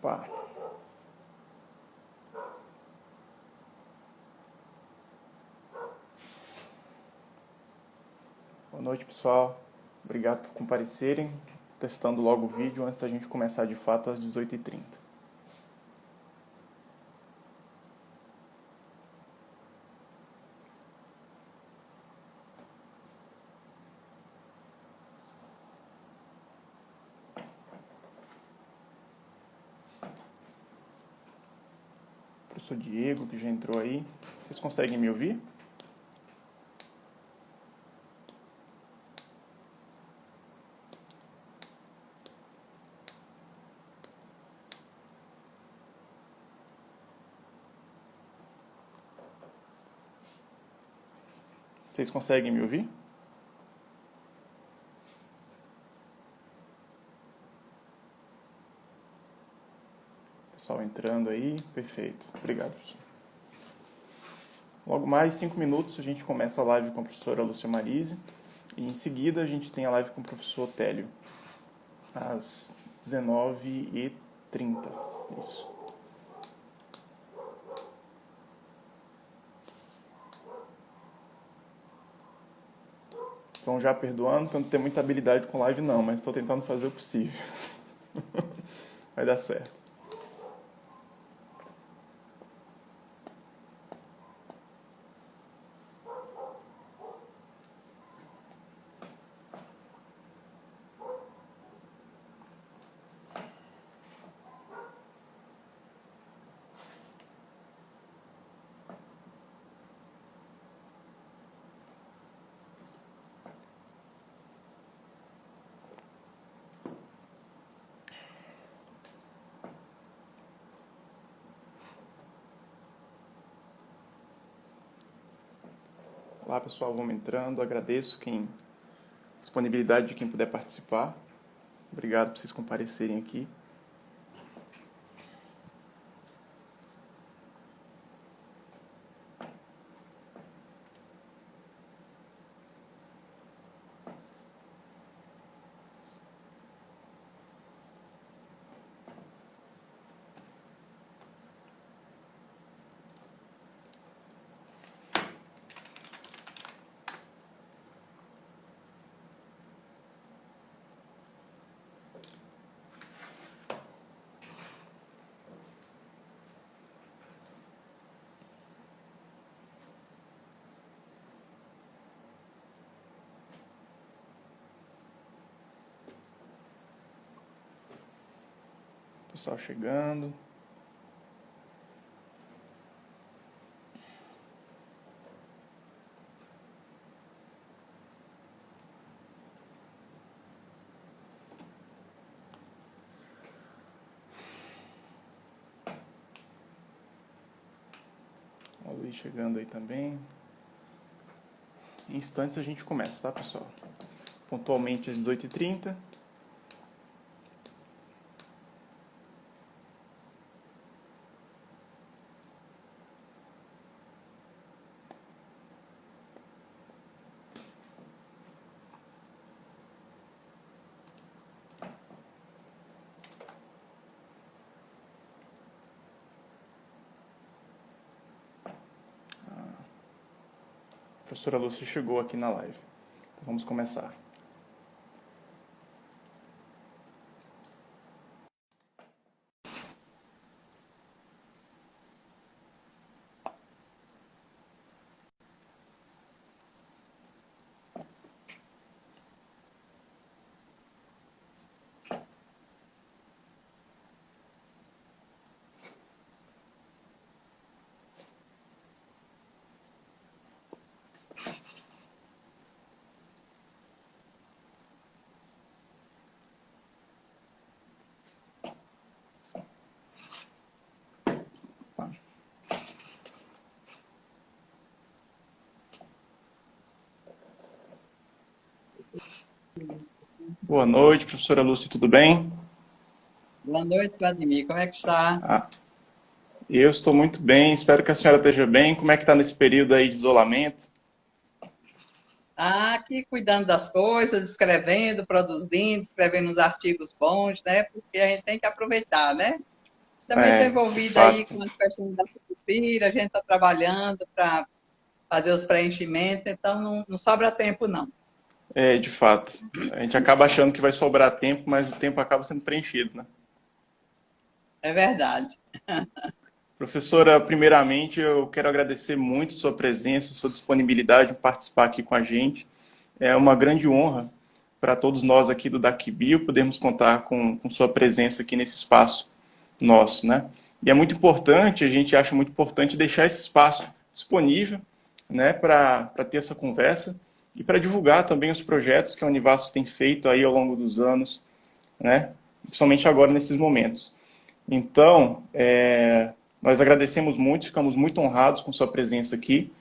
Opa. Boa noite, pessoal. Obrigado por comparecerem. Testando logo o vídeo antes da gente começar de fato às 18h30. Professor Diego, que já entrou aí. Vocês conseguem me ouvir? Vocês conseguem me ouvir? Pessoal entrando aí, perfeito. Obrigado, professor. Logo mais 5 minutos a gente começa a live com a professora Lúcia Marise e em seguida a gente tem a live com o professor Télio, às 19h30. Isso. Então já perdoando, porque eu não tenho muita habilidade com live não, mas estou tentando fazer o possível. Vai dar certo. Olá pessoal, vamos entrando. Agradeço a disponibilidade de quem puder participar. Obrigado por vocês comparecerem aqui. Pessoal chegando. O Luiz chegando aí também. Em instantes a gente começa, tá, pessoal? Pontualmente às 18h30. A professora Lúcia chegou aqui na live. Então vamos começar. Boa noite, professora Lúcia, tudo bem? Boa noite, Vladimir. Como é que está? Eu estou muito bem, espero que a senhora esteja bem. Como é que está nesse período aí de isolamento? Aqui cuidando das coisas, escrevendo, produzindo, escrevendo uns artigos bons, né? Porque a gente tem que aproveitar, né? Também estou De envolvida aí fato. com as questões da sucupira, a gente está trabalhando para fazer os preenchimentos, então não sobra tempo, não. De fato. A gente acaba achando que vai sobrar tempo, mas o tempo acaba sendo preenchido, né? É verdade. Professora, primeiramente eu quero agradecer muito sua presença, sua disponibilidade em participar aqui com a gente. É uma grande honra para todos nós aqui do DACBio podermos contar com sua presença aqui nesse espaço nosso, né? E é muito importante, a gente acha muito importante deixar esse espaço disponível, né, para ter essa conversa e para divulgar também os projetos que a Univasf tem feito aí ao longo dos anos, né? Principalmente agora nesses momentos. Então, nós agradecemos muito, ficamos muito honrados com sua presença aqui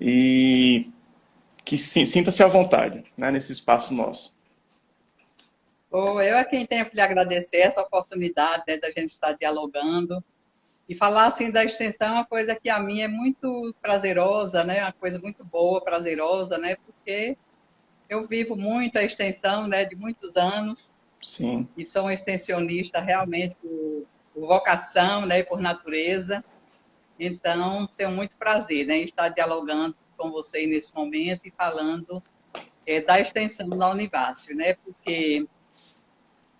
e que sinta-se à vontade, né, nesse espaço nosso. Eu é quem tenho que lhe agradecer essa oportunidade, né, da gente estar dialogando. E falar assim da extensão é uma coisa que a mim é muito prazerosa, né? Uma coisa muito boa, prazerosa, né? Porque eu vivo muito a extensão, né, de muitos anos Sim, e sou um extensionista realmente por vocação, né, e por natureza. Então, tenho muito prazer, né, em estar dialogando com você nesse momento e falando da extensão da Univasf, né? Porque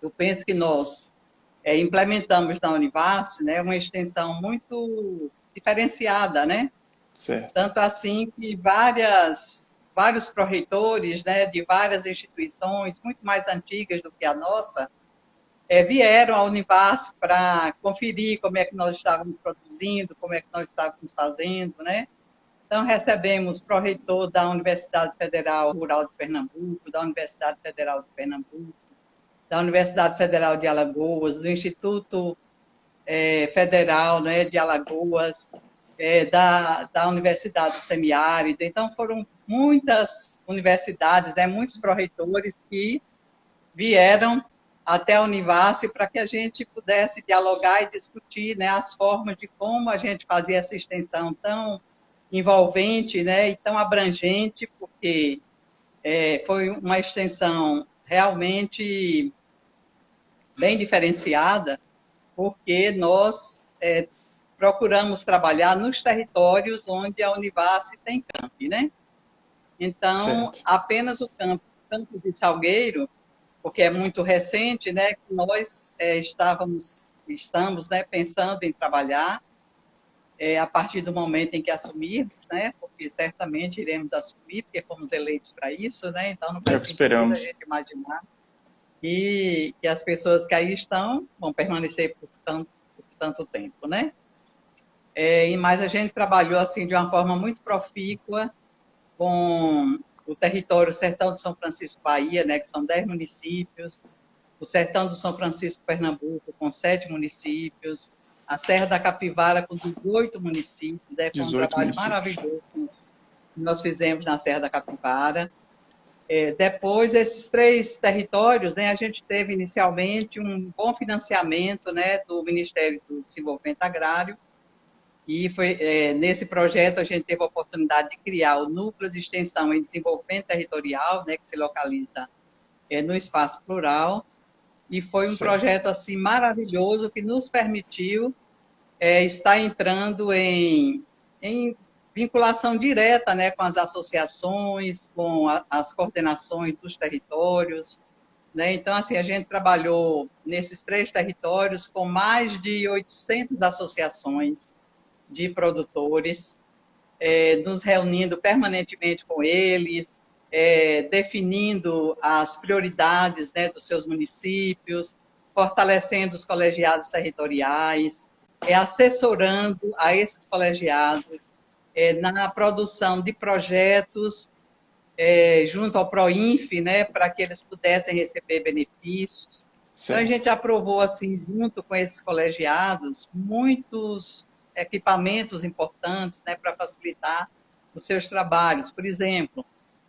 eu penso que nós implementamos na Univasf, né, uma extensão muito diferenciada, né? certo. Tanto assim que vários pró-reitores, né, de várias instituições, muito mais antigas do que a nossa, vieram à Univasf para conferir como é que nós estávamos produzindo, como é que nós estávamos fazendo, né? Então, recebemos pró-reitor da Universidade Federal Rural de Pernambuco, da Universidade Federal de Pernambuco, da Universidade Federal de Alagoas, do Instituto Federal, né, de Alagoas, da Universidade do Semiárido. Então, foram muitas universidades, né, muitos pró-reitores que vieram até a Univasf para que a gente pudesse dialogar e discutir, né, as formas de como a gente fazia essa extensão tão envolvente, né, e tão abrangente, porque foi uma extensão realmente bem diferenciada, porque nós procuramos trabalhar nos territórios onde a Univasf tem campi, né? Então, Certo. apenas o campo de Salgueiro, porque é muito recente, né, que nós estamos, né, pensando em trabalhar a partir do momento em que assumirmos, né, porque certamente iremos assumir, porque fomos eleitos para isso, né, então não É o faz que sentido a esperamos. gente imaginar que as pessoas que aí estão vão permanecer por tanto tempo, né? Mas a gente trabalhou assim de uma forma muito profícua com o território Sertão do São Francisco Bahia, né, que são 10 municípios, o Sertão do São Francisco Pernambuco, com 7 municípios, a Serra da Capivara, com 18 municípios. Foi um 18 trabalho municípios. maravilhoso que nós fizemos na Serra da Capivara. Depois, esses 3 territórios, né, a gente teve inicialmente um bom financiamento, né, do Ministério do Desenvolvimento Agrário, e foi nesse projeto a gente teve a oportunidade de criar o Núcleo de Extensão em Desenvolvimento Territorial, né, que se localiza no Espaço Plural, e foi um Certo. projeto assim maravilhoso que nos permitiu estar entrando em vinculação direta, né, com as associações, com as coordenações dos territórios, né? Então, assim, a gente trabalhou nesses 3 territórios com mais de 800 associações de produtores, nos reunindo permanentemente com eles, definindo as prioridades, né, dos seus municípios, fortalecendo os colegiados territoriais, assessorando a esses colegiados na produção de projetos junto ao Proinf, né, para que eles pudessem receber benefícios. Então, a Certo. gente aprovou, assim, junto com esses colegiados, muitos equipamentos importantes, né, para facilitar os seus trabalhos. Por exemplo,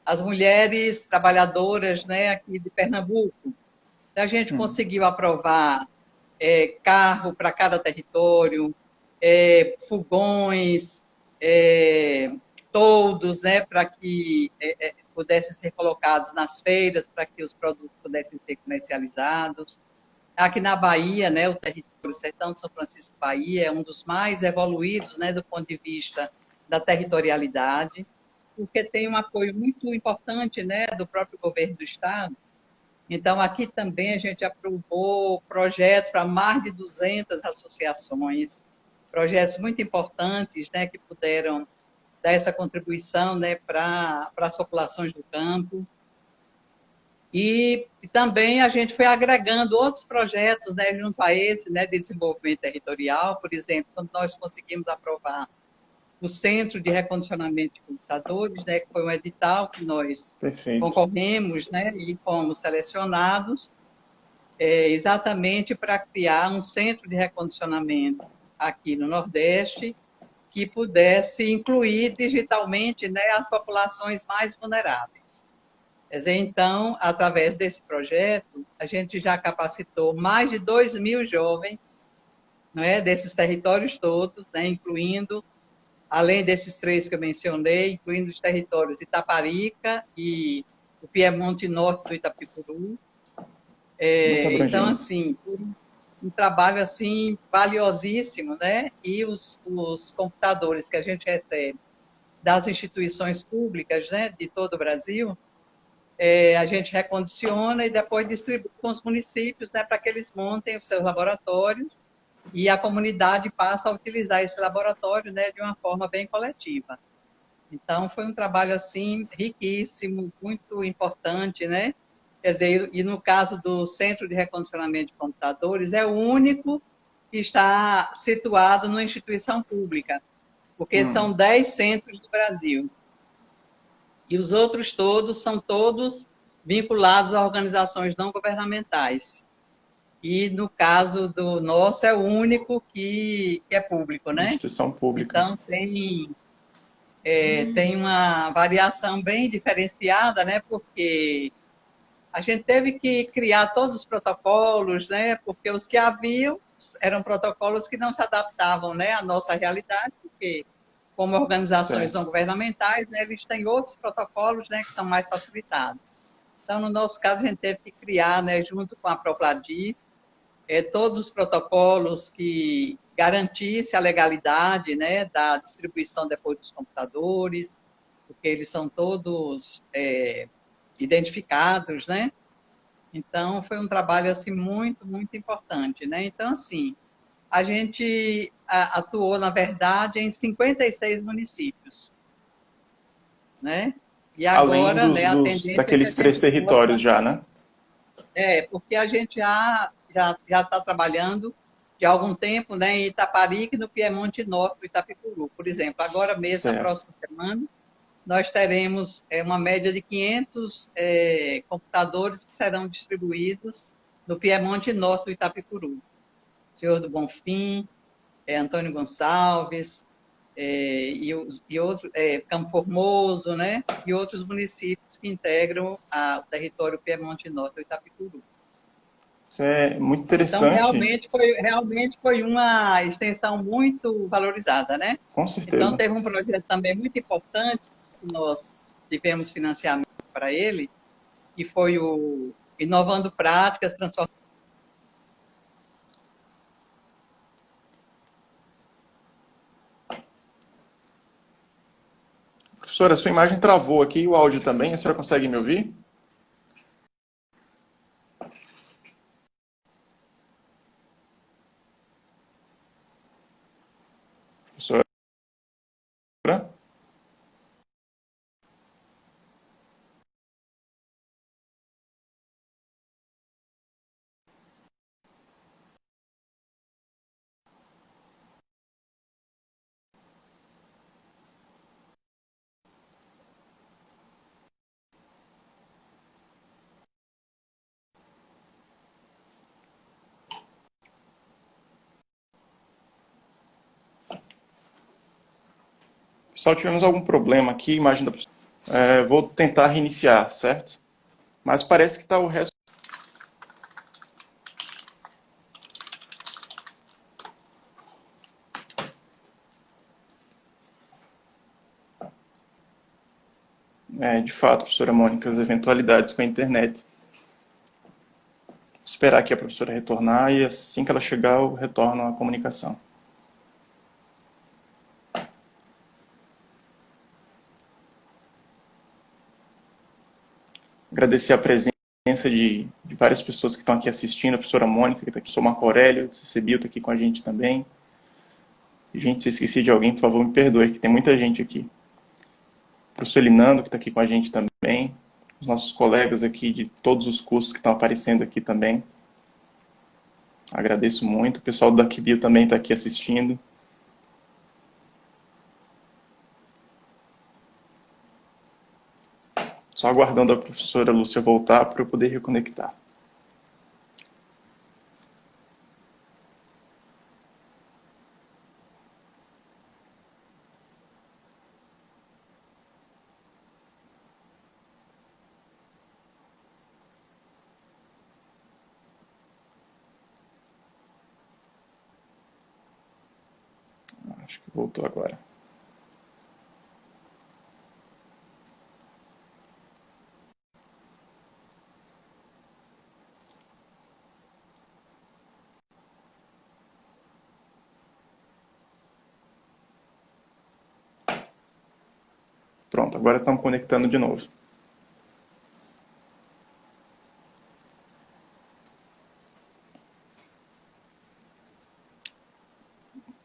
as mulheres trabalhadoras, né, aqui de Pernambuco. Então, a gente conseguiu aprovar carro para cada território, fogões, toldos, né, para que pudessem ser colocados nas feiras, para que os produtos pudessem ser comercializados. Aqui na Bahia, né, o território Sertão de São Francisco Bahia é um dos mais evoluídos, né, do ponto de vista da territorialidade, porque tem um apoio muito importante, né, do próprio governo do estado. Então, aqui também a gente aprovou projetos para mais de 200 associações, projetos muito importantes, né, que puderam dar essa contribuição, né, para as populações do campo. E também a gente foi agregando outros projetos, né, junto a esse, né, de desenvolvimento territorial. Por exemplo, quando nós conseguimos aprovar o Centro de Recondicionamento de Computadores, né, que foi um edital que nós Perfeito. concorremos, né, e fomos selecionados exatamente para criar um centro de recondicionamento aqui no Nordeste que pudesse incluir digitalmente, né, as populações mais vulneráveis. Quer dizer, então, através desse projeto, a gente já capacitou mais de 2.000 jovens, não é, desses territórios todos, né, incluindo, além desses três que eu mencionei, incluindo os territórios Itaparica e o Piemonte Norte do Itapicuru. Muito Então, abrangente. assim, foi um trabalho assim valiosíssimo, né? E os computadores que a gente recebe das instituições públicas, né, de todo o Brasil, a gente recondiciona e depois distribui com os municípios, né, para que eles montem os seus laboratórios e a comunidade passa a utilizar esse laboratório, né, de uma forma bem coletiva. Então, foi um trabalho, assim, riquíssimo, muito importante, né? Quer dizer, e no caso do Centro de Recondicionamento de Computadores, é o único que está situado numa instituição pública, porque são 10 centros do Brasil. E os outros todos são todos vinculados a organizações não governamentais. E no caso do nosso, é o único que é público, né? Instituição pública. Então, tem uma variação bem diferenciada, né? Porque a gente teve que criar todos os protocolos, né? Porque os que haviam eram protocolos que não se adaptavam, né, à nossa realidade, porque como organizações não Certo. governamentais, né, eles têm outros protocolos, né, que são mais facilitados. Então, no nosso caso, a gente teve que criar, né, junto com a Propladir, todos os protocolos que garantissem a legalidade, né, da distribuição depois dos computadores, porque eles são todos identificados, né? Então, foi um trabalho assim muito, muito importante, né? Então, assim, a gente atuou, na verdade, em 56 municípios, né? E Além agora, né, a tendência é que a daqueles três gente territórios possa, já, né? porque a gente já está trabalhando de algum tempo, né, em Itaparica e no Piemonte Norte do Itapicuru, por exemplo. Agora mesmo, na Certo. próxima semana, nós teremos uma média de 500 computadores que serão distribuídos no Piemonte Norte do Itapicuru. Senhor do Bonfim, Antônio Gonçalves, e outro, Campo Formoso, né? E outros municípios que integram o território Piemonte Norte do Itapicuru. Isso é muito Então, interessante, realmente foi uma extensão muito valorizada, né? com Então, certeza. teve um projeto também muito importante, que nós tivemos financiamento para ele, que foi o Inovando Práticas, Transformando. Professora, sua imagem travou aqui e o áudio também. A senhora consegue me ouvir? Professora? Pessoal, tivemos algum problema aqui, imagem da professora. Vou tentar reiniciar, certo? Mas parece que está o resto. De fato, professora Mônica, as eventualidades com a internet. esperar aqui a professora retornar e assim que ela chegar eu retorno a comunicação. Agradecer a presença de várias pessoas que estão aqui assistindo, a professora Mônica, que está aqui, o professor Marco Aurélio, do CCBio, está aqui com a gente também. Gente, se eu esqueci de alguém, por favor, me perdoe, que tem muita gente aqui. O professor Elinando, que está aqui com a gente também. Os nossos colegas aqui de todos os cursos que estão aparecendo aqui também. Agradeço muito. O pessoal do Arquibio também está aqui assistindo. Só aguardando a professora Lúcia voltar para eu poder reconectar. Acho que voltou agora. Pronto, agora estamos conectando de novo.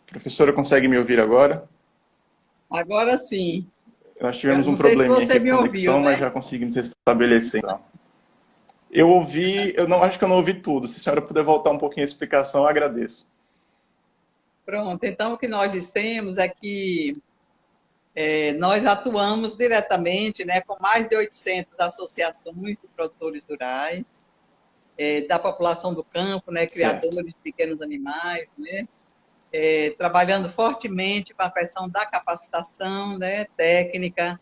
Professora, consegue me ouvir agora? Agora sim. Nós Eu tivemos um não sei se probleminha você aqui com me a ouviu, conexão, mas né? já conseguimos restabelecer. Então. Eu ouvi, eu não acho que eu não ouvi tudo. Se a senhora puder voltar um pouquinho a explicação, eu agradeço. Pronto, então o que nós dissemos é que nós atuamos diretamente, né, com mais de 800 associações de produtores rurais, da população do campo, né, Certo. criadores de pequenos animais, né, trabalhando fortemente para a questão da capacitação, né, técnica,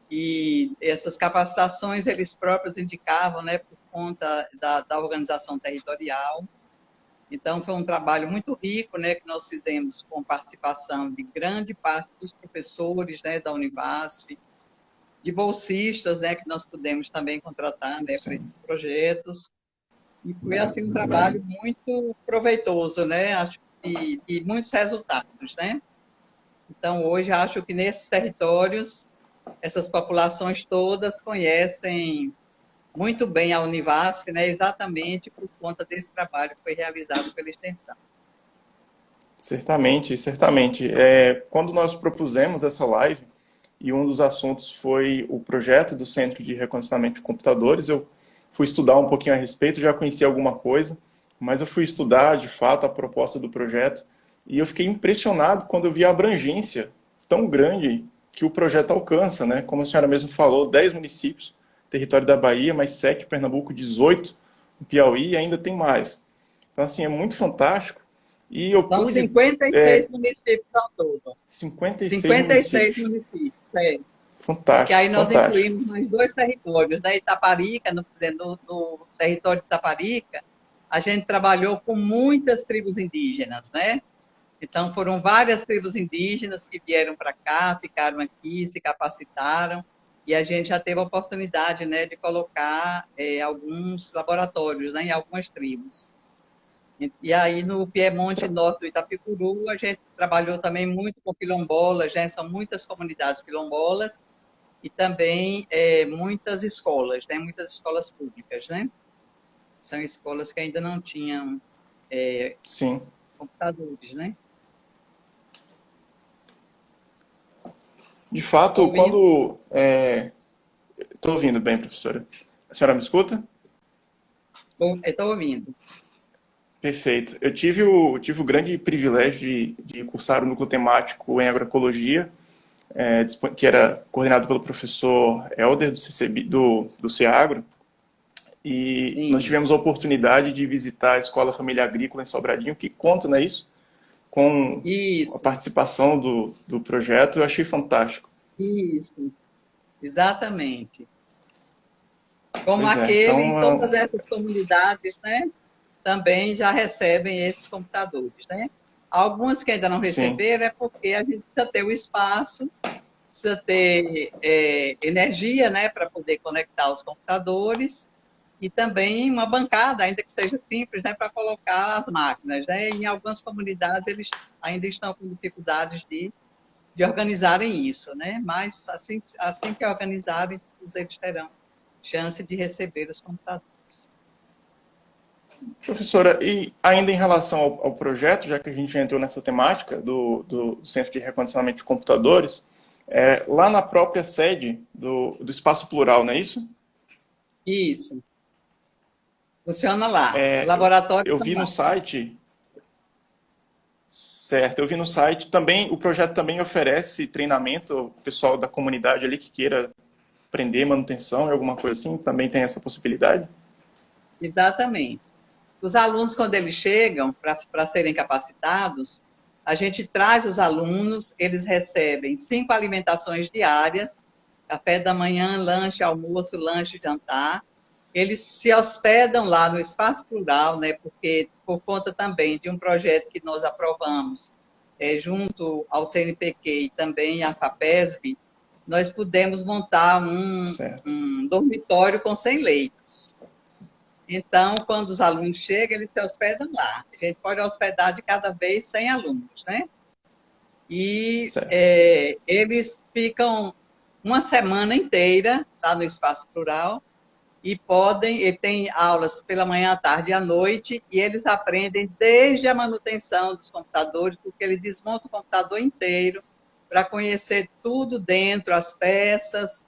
e essas capacitações eles próprios indicavam, né, por conta da organização territorial. Então, foi um trabalho muito rico, né, que nós fizemos com participação de grande parte dos professores, né, da Univasf, de bolsistas, né, que nós pudemos também contratar, né, para Sim. esses projetos. E foi assim um trabalho muito proveitoso, né, acho que de muitos resultados, né? Então, hoje acho que nesses territórios essas populações todas conhecem muito bem a Univasf, né, exatamente por conta desse trabalho que foi realizado pela extensão. Certamente, certamente. Quando nós propusemos essa live, e um dos assuntos foi o projeto do Centro de Recondicionamento de Computadores, eu fui estudar um pouquinho a respeito, já conhecia alguma coisa, mas eu fui estudar, de fato, a proposta do projeto, e eu fiquei impressionado quando eu vi a abrangência tão grande que o projeto alcança, né? Como a senhora mesmo falou, 10 municípios, território da Bahia, mais 7 Pernambuco, 18 no Piauí, e ainda tem mais. Então, assim, é muito fantástico. E eu São pude 56 municípios ao todo. 56 56 municípios. municípios, que Fantástico, aí nós fantástico. incluímos mais dois territórios, né? Itaparica, no território de Itaparica, a gente trabalhou com muitas tribos indígenas, né? Então, foram várias tribos indígenas que vieram para cá, ficaram aqui, se capacitaram, e a gente já teve a oportunidade, né, de colocar alguns laboratórios, né, em algumas tribos. E aí, no Piemonte Norte do Itapicuru, a gente trabalhou também muito com quilombolas, né? São muitas comunidades quilombolas e também muitas escolas, né? Muitas escolas públicas, né? São escolas que ainda não tinham Sim. computadores, né? De Tá fato, ouvindo? quando. Estou ouvindo bem, professora. A senhora me escuta? Estou ouvindo. Perfeito. Eu tive o grande privilégio de cursar o núcleo temático em agroecologia, que era coordenado pelo professor Helder, do CCB, do CEAGRO, e nós Sim, tivemos a oportunidade de visitar a Escola Família Agrícola em Sobradinho, que conta, não é isso? Com a isso, participação do projeto, eu achei fantástico. isso, exatamente. Como Pois é, aquele, então, todas essas comunidades, né? Também já recebem esses computadores, né? Algumas que ainda não sim, receberam é porque a gente precisa ter o espaço, precisa ter energia, né, para poder conectar os computadores, e também uma bancada, ainda que seja simples, né, para colocar as máquinas, né? Em algumas comunidades eles ainda estão com dificuldades de organizarem isso, né? Mas assim que organizarem, todos eles terão chance de receber os computadores. Professora, e ainda em relação ao projeto, já que a gente já entrou nessa temática do Centro de Recondicionamento de Computadores, lá na própria sede do Espaço Plural, não é isso? Isso, funciona lá. Os É, laboratórios eu são vi no lá. site, certo, eu vi no site, também, o projeto também oferece treinamento ao pessoal da comunidade ali que queira aprender manutenção e alguma coisa assim, também tem essa possibilidade? Exatamente. Os alunos, quando eles chegam para serem capacitados, a gente traz os alunos, eles recebem 5 alimentações diárias, café da manhã, lanche, almoço, lanche, jantar. Eles se hospedam lá no Espaço Plural, né, porque por conta também de um projeto que nós aprovamos, junto ao CNPq e também à FAPESB, nós pudemos montar Certo. um dormitório com 100 leitos. Então, quando os alunos chegam, eles se hospedam lá. A gente pode hospedar de cada vez 100 alunos, né? E Certo. eles ficam uma semana inteira lá no Espaço Plural e ele tem aulas pela manhã, à tarde e à noite, e eles aprendem desde a manutenção dos computadores, porque ele desmonta o computador inteiro para conhecer tudo dentro, as peças,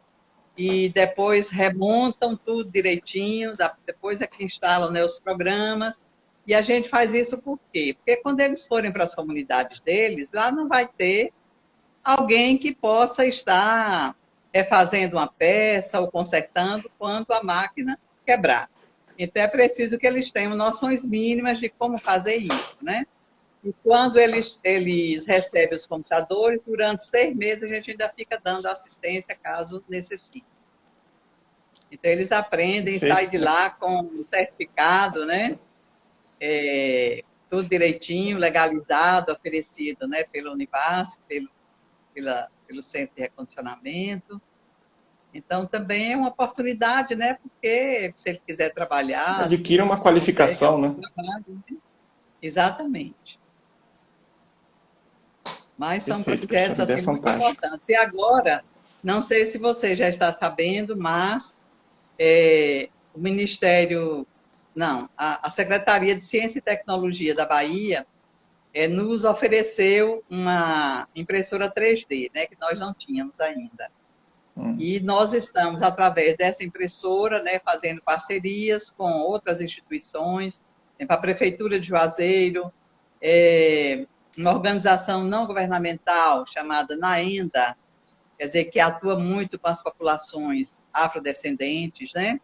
e depois remontam tudo direitinho, depois é que instalam, né, os programas, e a gente faz isso por quê? Porque quando eles forem para as comunidades deles, lá não vai ter alguém que possa estar fazendo uma peça ou consertando quando a máquina quebrar. Então, é preciso que eles tenham noções mínimas de como fazer isso, né? E quando eles recebem os computadores, durante 6 meses, a gente ainda fica dando assistência caso necessite. Então, eles aprendem, saem Perfeito. de lá com o certificado, né? Tudo direitinho, legalizado, oferecido, né? Pela Univasf, pelo Centro de Recondicionamento. Então, também é uma oportunidade, né? Porque se ele quiser trabalhar, Adquira uma se consegue qualificação, algum né? trabalho, né? Exatamente. Mas são Perfeito, projetos professora. Ideia assim muito fantástica. importantes. E agora, não sei se você já está sabendo, mas o Ministério, não, a Secretaria de Ciência e Tecnologia da Bahia nos ofereceu uma impressora 3D, né, que nós não tínhamos ainda. E nós estamos, através dessa impressora, né, fazendo parcerias com outras instituições, a Prefeitura de Juazeiro, uma organização não governamental chamada Naenda, quer dizer, que atua muito com as populações afrodescendentes, né?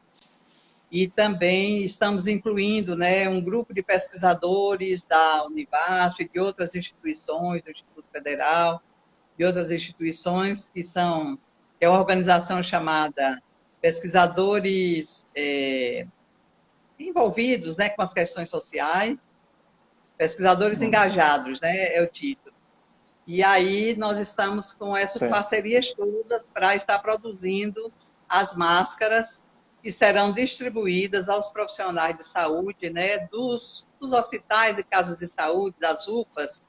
E também estamos incluindo, né, um grupo de pesquisadores da Univasf, de outras instituições, do Instituto Federal, de outras instituições que é uma organização chamada Pesquisadores Envolvidos, né, com as questões sociais, Pesquisadores Engajados, né, é o título. E aí nós estamos com essas Certo. parcerias todas para estar produzindo as máscaras que serão distribuídas aos profissionais de saúde, né, dos hospitais e casas de saúde, das UPAs,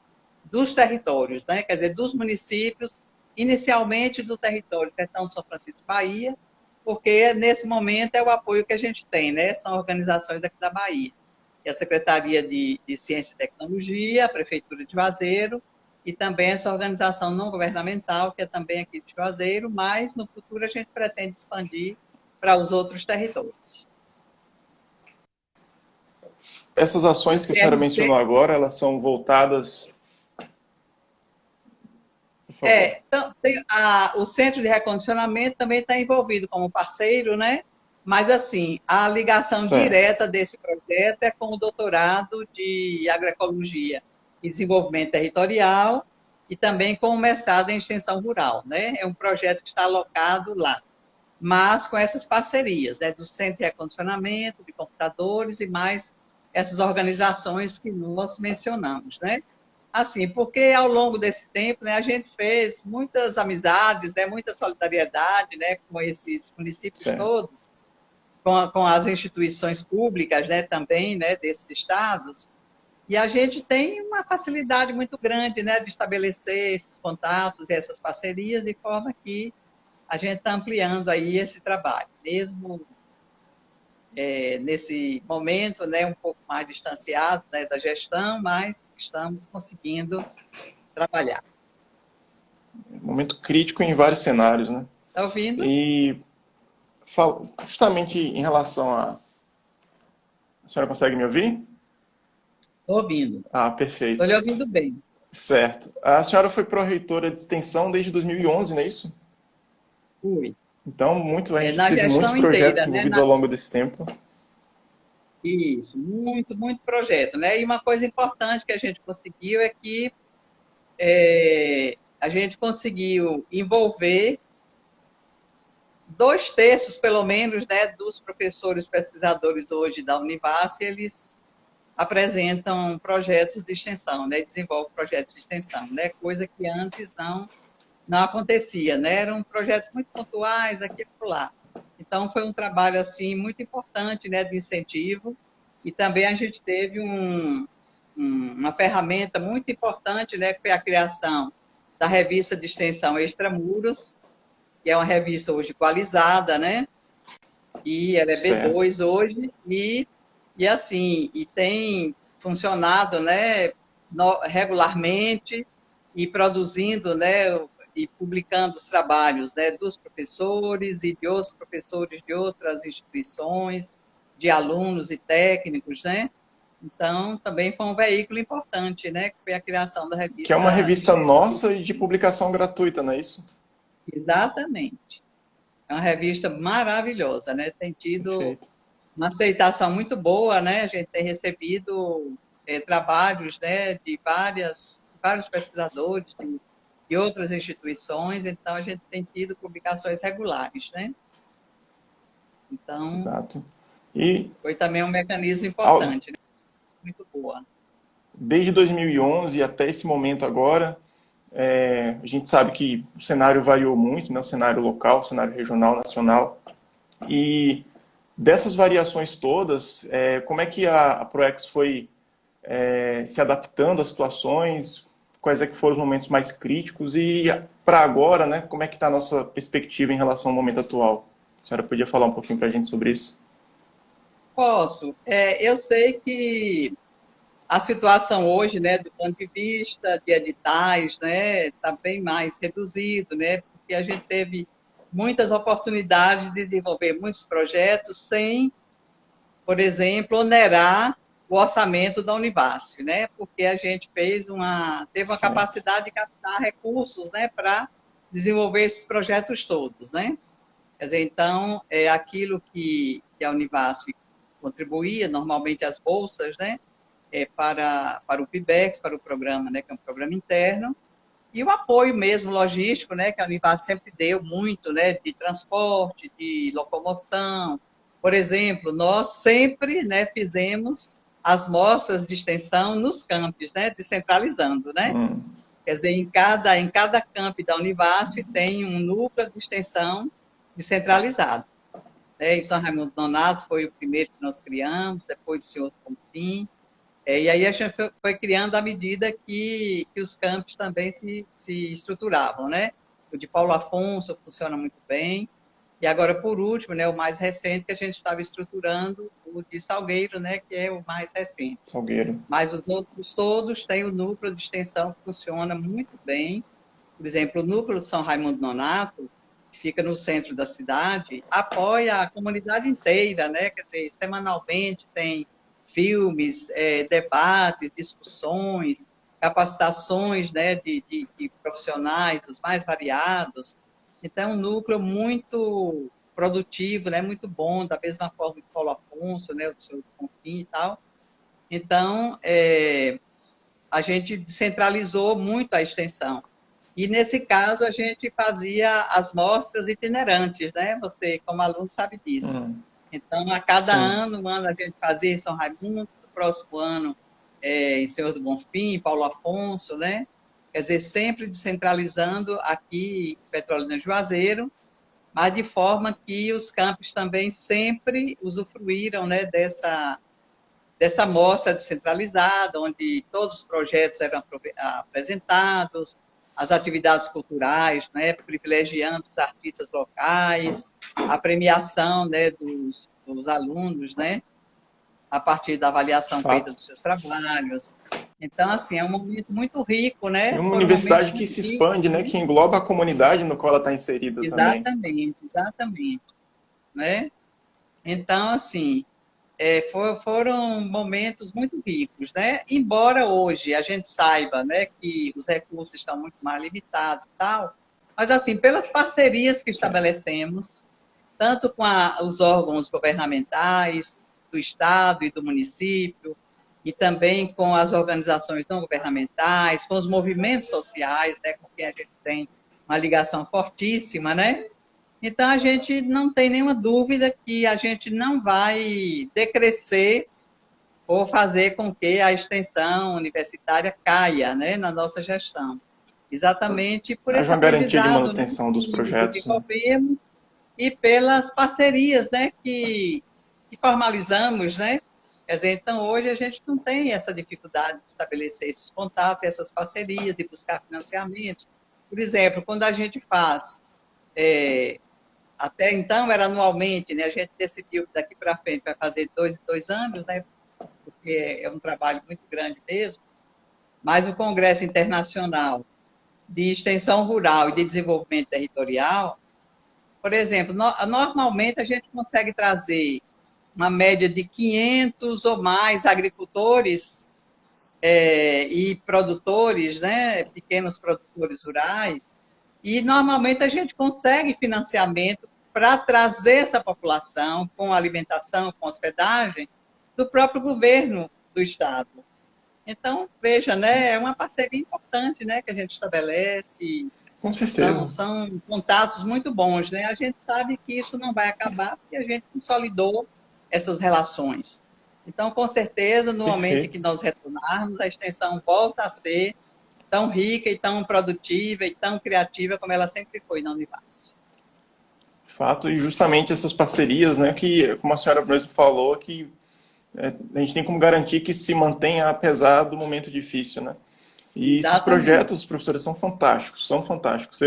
dos territórios, né, quer dizer, dos municípios, inicialmente do território Sertão de São Francisco, Bahia, porque nesse momento é o apoio que a gente tem, né, são organizações aqui da Bahia. E a Secretaria de Ciência e Tecnologia, a Prefeitura de Juazeiro, e também essa organização não governamental, que é também aqui de Juazeiro, mas no futuro a gente pretende expandir para os outros territórios. Essas E o ações que a senhora mencionou CRC, agora, elas são voltadas, por favor. então, o Centro de Recondicionamento também está envolvido como parceiro, né? Mas, assim, a ligação Certo. direta desse projeto é com o doutorado de Agroecologia e Desenvolvimento Territorial e também com o mestrado em Extensão Rural, né? É um projeto que está alocado lá, mas com essas parcerias, né? Do Centro de Recondicionamento, de computadores e mais essas organizações que nós mencionamos, né? Assim, porque ao longo desse tempo, né, a gente fez muitas amizades, né, muita solidariedade, né, com esses municípios Certo. todos, com as instituições públicas, né, também, né, desses estados, e a gente tem uma facilidade muito grande, né, de estabelecer esses contatos e essas parcerias, de forma que a gente está ampliando aí esse trabalho, mesmo nesse momento, né, um pouco mais distanciado, né, da gestão, mas estamos conseguindo trabalhar. Momento crítico em vários cenários, né? Está ouvindo? E justamente em relação a... A senhora consegue me ouvir? Estou ouvindo. Ah, Estou perfeito. lhe ouvindo bem. Certo. A senhora foi pró-reitora de extensão desde 2011, não é isso? Fui. Então, a gente Na teve muitos gestão projetos inteira, né? envolvidos ao longo desse tempo. Isso, muito, muito projeto, né? E uma coisa importante que a gente conseguiu é que a gente conseguiu envolver 2/3, pelo menos, né, dos professores pesquisadores hoje da Univasf, eles apresentam projetos de extensão, né? Desenvolvem projetos de extensão, né? Coisa que antes não acontecia, né? Eram projetos muito pontuais aqui e lá. Então, foi um trabalho assim muito importante, né, de incentivo, e também a gente teve uma ferramenta muito importante, né, que foi a criação da revista de extensão Extramuros, que é uma revista hoje equalizada, né? E ela é Certo. B2 hoje, e assim, e tem funcionado, né, regularmente, e produzindo, né, e publicando os trabalhos, né, dos professores e de outros professores de outras instituições, de alunos e técnicos, né? Então, também foi um veículo importante, né, que foi a criação da Que é uma revista revista Extensão. nossa e de publicação gratuita, não é isso? Exatamente. É uma revista maravilhosa, né? Tem tido Perfeito. uma aceitação muito boa, né? A gente tem recebido trabalhos, né, de vários pesquisadores de outras instituições, então a gente tem tido publicações regulares, né? Então, Exato. E foi também um mecanismo ao- importante, né? Muito boa. desde 2011 até esse momento agora, a gente sabe que o cenário variou muito, né? O cenário local, o cenário regional, nacional. E dessas variações todas, como é que a Proex foi se adaptando às situações? Quais é que foram os momentos mais críticos? E para agora, né, como é que está a nossa perspectiva em relação ao momento atual? A senhora podia falar um pouquinho para a gente sobre isso? Posso. Eu sei que a situação hoje, né, do ponto de vista de editais, né, está bem mais reduzido, né, porque a gente teve muitas oportunidades de desenvolver muitos projetos sem, por exemplo, onerar o orçamento da Univasf, né, porque a gente teve uma Certo. capacidade de captar recursos, né, para desenvolver esses projetos todos, né. Quer dizer, então, é aquilo que a Univasf contribuía, normalmente as bolsas, né, para o PIBEX, para o programa, né, que é um programa interno, e o apoio mesmo logístico, né, que a Univasf sempre deu muito, né, de transporte, de locomoção. Por exemplo, nós sempre, né, fizemos as mostras de extensão nos campos, né, descentralizando, né? Quer dizer, em cada campo da Univasf tem um núcleo de extensão descentralizado. Né? Em São Raimundo Nonato foi o primeiro que nós criamos, depois o senhor Confim, e aí a gente foi criando à medida que os campos também se estruturavam, né? O de Paulo Afonso funciona muito bem. E agora, por último, né, o mais recente que a gente estava estruturando, o de Salgueiro, né, que é o mais recente. Salgueiro. Mas os outros todos têm o núcleo de extensão que funciona muito bem. Por exemplo, o núcleo de São Raimundo Nonato, que fica no centro da cidade, apoia a comunidade inteira, né? Quer dizer, semanalmente tem filmes, debates, discussões, capacitações, né, de profissionais dos mais variados. Então, é um núcleo muito produtivo, né, muito bom, da mesma forma que Paulo Afonso, né, o seu Confim e tal. Então, a gente descentralizou muito a extensão. E, nesse caso, a gente fazia as mostras itinerantes, né? Você, como aluno, sabe disso. Então, a cada Sim. ano, um ano a gente fazia em São Raimundo, no próximo ano em Senhor do Bonfim, Paulo Afonso, né? Quer dizer, sempre descentralizando aqui em Petrolina Juazeiro, mas de forma que os campos também sempre usufruíram, né, dessa mostra descentralizada, onde todos os projetos eram apresentados, as atividades culturais, né, privilegiando os artistas locais, a premiação, né, dos alunos, né, a partir da De avaliação feita fato. dos seus trabalhos. Então, assim, é um momento muito rico, E né? uma Foram momentos universidade que muito se ricos, expande, né? né? Que engloba a comunidade no qual ela está inserida também. Exatamente, exatamente, né? Então, assim, foram momentos muito ricos, né? Embora hoje a gente saiba, né, que os recursos estão muito mais limitados e tal, mas assim, pelas parcerias que Certo. estabelecemos, tanto com os órgãos governamentais do estado e do município, e também com as organizações não governamentais, com os movimentos sociais, né, com quem a gente tem uma ligação fortíssima, né? Então, a gente não tem nenhuma dúvida que a gente não vai decrescer ou fazer com que a extensão universitária caia, né, na nossa gestão. Exatamente por esse Haja uma garantia de aprendizado, né, manutenção dos que projetos, né? desenvolvemos e pelas parcerias, né, que formalizamos, né? Quer dizer, então hoje a gente não tem essa dificuldade de estabelecer esses contatos, essas parcerias e buscar financiamentos. Por exemplo, quando a gente faz até então era anualmente, né? A gente decidiu que daqui para frente vai fazer 2 em 2 anos, né? Porque é um trabalho muito grande mesmo. Mas o Congresso Internacional de Extensão Rural e de Desenvolvimento Territorial, por exemplo, normalmente a gente consegue trazer uma média de 500 ou mais agricultores e produtores, né? Pequenos produtores rurais, e normalmente a gente consegue financiamento para trazer essa população com alimentação, com hospedagem, do próprio governo do Estado. Então, veja, né, é uma parceria importante, né, que a gente estabelece, Com são, certeza. são contatos muito bons, né? A gente sabe que isso não vai acabar porque a gente consolidou essas relações. Então, com certeza, no momento em Perfeito. que nós retornarmos, a extensão volta a ser tão rica e tão produtiva e tão criativa como ela sempre foi na Univasf. De fato, e justamente essas parcerias, né? Que, como a senhora mesmo falou, que a gente tem como garantir que se mantenha apesar do momento difícil, né? E esses Exatamente. projetos, professores, são fantásticos, são fantásticos.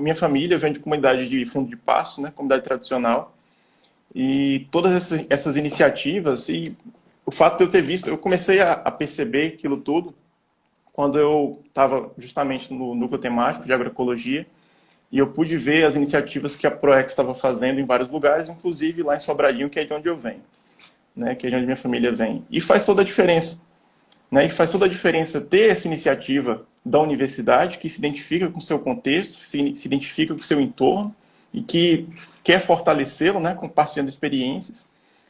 Minha família vem de comunidade de fundo de pasto, né? Comunidade tradicional. E todas essas iniciativas, e o fato de eu ter visto, eu comecei a perceber aquilo tudo quando eu estava justamente no núcleo temático de agroecologia, e eu pude ver as iniciativas que a ProEx estava fazendo em vários lugares, inclusive lá em Sobradinho, que é de onde eu venho, né, que é de onde minha família vem. E faz toda a diferença. Né, e faz toda a diferença ter essa iniciativa da universidade que se identifica com o seu contexto, se identifica com o seu entorno e que quer fortalecê-lo, né, compartilhando experiências.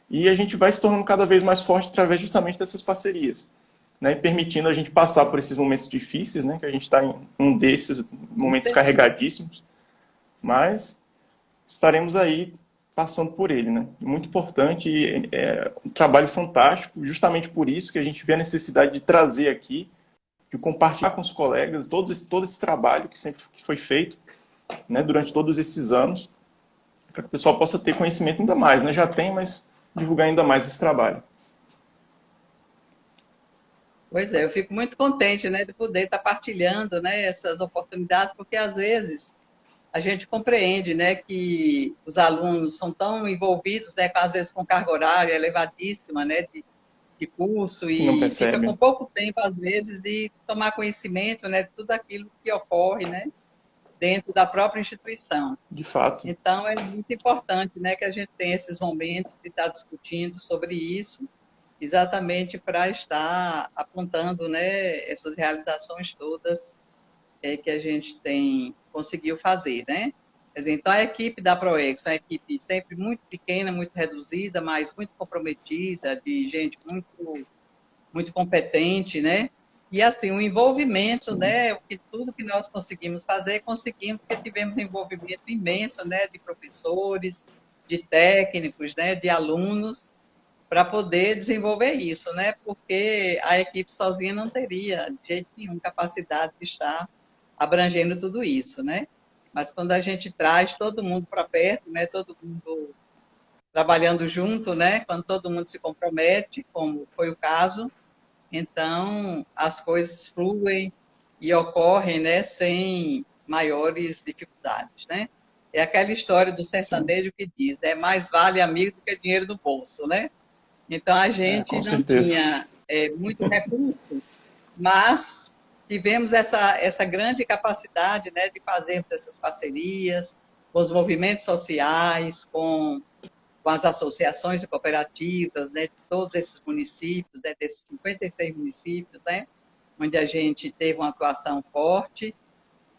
E a gente vai se tornando cada vez mais forte através justamente dessas parcerias, né, permitindo a gente passar por esses momentos difíceis, né, que a gente está em um desses Com momentos certeza. carregadíssimos, mas estaremos aí passando por ele, né? Muito importante, um trabalho fantástico, justamente por isso que a gente vê a necessidade de trazer aqui, de compartilhar com os colegas todo esse trabalho que sempre foi feito, né, durante todos esses anos, para que o pessoal possa ter conhecimento ainda mais, né? Já tem, mas divulgar ainda mais esse trabalho. Pois é, eu fico muito contente, né, de poder estar partilhando, né, essas oportunidades, porque às vezes a gente compreende, né, que os alunos são tão envolvidos, né, às vezes com carga horária elevadíssima, né, de curso Que não e fica com percebem, pouco tempo, às vezes, de tomar conhecimento, né, de tudo aquilo que ocorre, né, dentro da própria instituição. de fato. Então, é muito importante, né, que a gente tenha esses momentos de estar discutindo sobre isso, exatamente para estar apontando, né, essas realizações todas que a gente conseguiu fazer, né? Quer dizer, então, a equipe da ProEx é uma equipe sempre muito pequena, muito reduzida, mas muito comprometida, de gente muito competente, né? E assim, o envolvimento, Sim, né? Tudo que nós conseguimos porque tivemos um envolvimento imenso, né? De professores, de técnicos, né? De alunos, para poder desenvolver isso, né? Porque a equipe sozinha não teria, de jeito nenhum, capacidade de estar abrangendo tudo isso, né? mas quando a gente traz todo mundo para perto, né, todo mundo trabalhando junto, né, quando todo mundo se compromete, como foi o caso, então as coisas fluem e ocorrem, né, sem maiores dificuldades, né? É aquela história do Sim, sertanejo que diz, é mais vale amigo do que dinheiro no bolso, né? Então a gente com não certeza. tinha muito recurso, mas tivemos essa grande capacidade, né, de fazermos essas parcerias com os movimentos sociais, com as associações e cooperativas, né, de todos esses municípios, né, desses 56 municípios, né, onde a gente teve uma atuação forte,